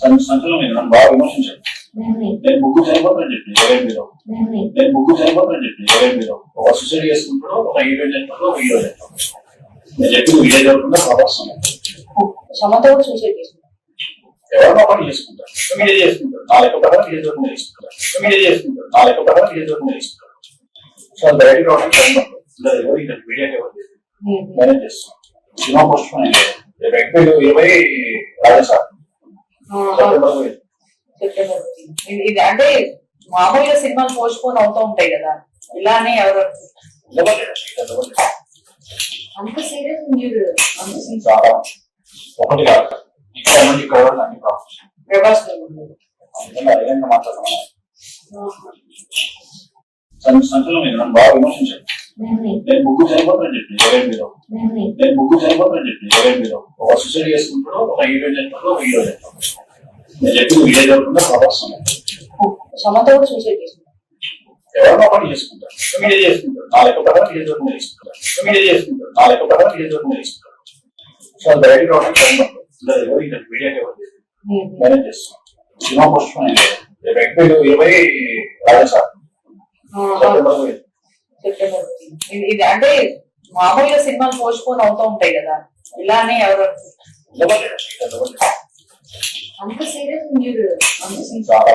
సంచలనం మీద నన్ను బాగా విమర్శించారు. నేను ముగ్గురు చనిపోతానని చెప్పి ఎవరైనా మీరు ఒక సూసైడ్ చేసుకుంటాడు, ఒక హీరోయిన్ చనిపోతాడు, ఒక హీరో చనిపోతాడు. నేను చెప్పి నువ్వు ఏ జరుగుతుందో ప్రభాసం సమత కూడా సూసైడ్ చేసుకుంటారు. ఎవరినో ఒకటి చేసుకుంటారు, మీరే చేసుకుంటారు, నా లెక్క ప్రకారం ఏ జరుగుతుందో చేసుకుంటారు, మీరే చేసుకుంటారు, నా లెక్క ప్రకారం ఏ జరుగుతుందో చేసుకుంటారు. సో అది బయటకు రావడానికి మీడియాకి ఎవరు మేనేజ్ చేస్తున్నాం. సినిమా పోస్ట్ ఏప్రిల్ 20 రాజసార్ ఇది అంటే మామూలుగా సినిమాలు పోస్ట్ పోన్ అవుతూ ఉంటాయి కదా, ఇలానే ఎవరు అంత సీరియస్ మీరు చాలా ఒకటి కాదు ఇక్కడ నుండి ఇక్కడ వరకు అన్ని ప్రాబ్లమ్స్ ప్రభాస్ మాట్లాడుతున్నాను. సంచలనం మీద నన్ను బాగా విమర్శించారు. నేను ముగ్గురు చనిపోతానని చెప్పి ఎవరైనా మీరు ఒక సూసైడ్ చేసుకుంటాడు, ఒక హీరోయిన్ చనిపోతాడు, ఒక హీరో చనిపోతాడు. నేను చెప్పి నువ్వు ఏ జరుగుతుందో ప్రభాసం సమత కూడా సూసైడ్ చేసుకుంటారు. ఎవరినో ఒకటి చేసుకుంటారు, మీరే చేసుకుంటారు, నా లెక్క ప్రకారం ఏ జరుగుతుందో చేసుకుంటారు, మీరే చేసుకుంటారు, నా లెక్క ప్రకారం ఏ జరుగుతుందో చేసుకుంటారు. సో అది బయటకు రావడానికి మీడియాకి ఎవరు మేనేజ్ చేస్తున్నాం. సినిమా పోస్ట్ ఏప్రిల్ 20 రాజసార్ ఇది అంటే మామూలుగా సినిమాలు పోస్ట్ పోన్ అవుతూ ఉంటాయి కదా, ఇలానే ఎవరు అంత సీరియస్ మీరు చాలా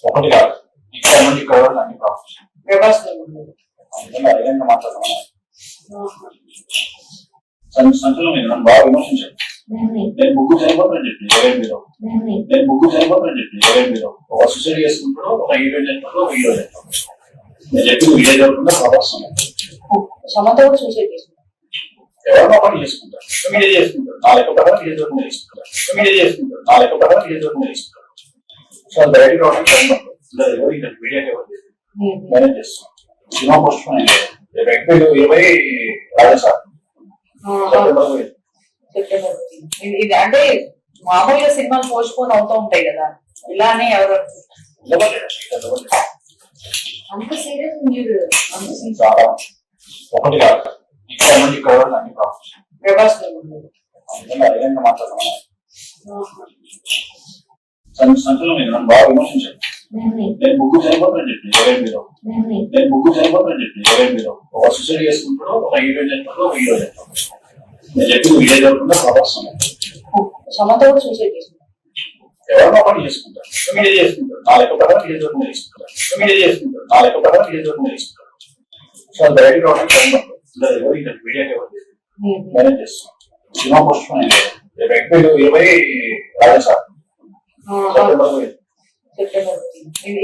ఒకటి కాదు ఇక్కడ నుండి ఇక్కడ వరకు అన్ని ప్రాబ్లమ్స్ ప్రభాస్ మాట్లాడుతున్నాను. సంచలనం మీద నన్ను బాగా విమర్శించారు. నేను ముగ్గురు చనిపోతానని చెప్పి ఎవరైనా మీరు ఒక సూసైడ్ చేసుకుంటాడు, ఒక హీరోయిన్ చనిపోతాడు, ఒక హీరో చనిపోతాడు. నేను చెప్పి నువ్వు ఏ జరుగుతుందో ప్రభాసం సమత కూడా సూసైడ్ చేసుకుంటారు. ఎవరినో ఒకటి చేసుకుంటారు, మీరే చేసుకుంటారు, నా లెక్క ప్రకారం ఏ జరుగుతుందో చేసుకుంటారు, మీరే చేసుకుంటారు, నా లెక్క ప్రకారం ఏ జరుగుతుందో చేసుకుంటారు. సో అది బయటకు రావడానికి మీడియాకి ఎవరు మేనేజ్ చేస్తున్నాం. సినిమా పోస్ట్ ఏప్రిల్ 20 రాజసార్ ఇది అంటే మామూలుగా సినిమాలు పోస్ట్ పోన్ అవుతూ ఉంటాయి కదా, ఇలానే ఎవరు అంత సీరియస్ మీరు చాలా ఒకటి కాదు ఇక్కడ నుండి ఇక్కడ వరకు అన్ని ప్రాబ్లమ్స్ ప్రభాస్ మాట్లాడుతున్నాను. సంచలనం మీద నన్ను బాగా విమర్శించారు. నేను ముగ్గురు చనిపోతానని చెప్పి ఎవరైనా మీరు ఒక సూసైడ్ చేసుకుంటాడు, ఒక హీరోయిన్ చనిపోతాడు, ఒక హీరో చనిపోతాడు. నేను చెప్పి నువ్వు ఏ జరుగుతుందో ప్రభాసం సమత కూడా సూసైడ్ చేసుకుంటారు. ఎవరినో ఒకటి చేసుకుంటారు, మీరే చేసుకుంటారు, నా లెక్క ప్రకారం ఏ జరుగుతుందో చేసుకుంటారు, మీరే చేసుకుంటారు, నా లెక్క ప్రకారం ఏ జరుగుతుందో చేసుకుంటారు. సో అది బయటకు రావడానికి మీడియాకి ఎవరు మేనేజ్ చేస్తున్నాం. సినిమా పోస్ట్ ఏప్రిల్ 20 రాజసార్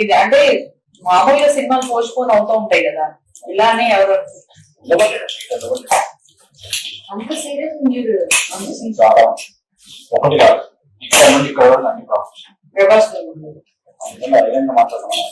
ఇది అంటే మామూలుగా సినిమాలు పోస్ట్ పోన్ అవుతూ ఉంటాయి కదా, ఇలానే ఎవరు అంత సీరియస్ మీరు చాలా ఒకటి కాదు ఇక్కడ నుండి ఇక్కడ వరకు అన్ని ప్రాబ్లమ్స్ ప్రభాస్ మాట్లాడుతున్నాను.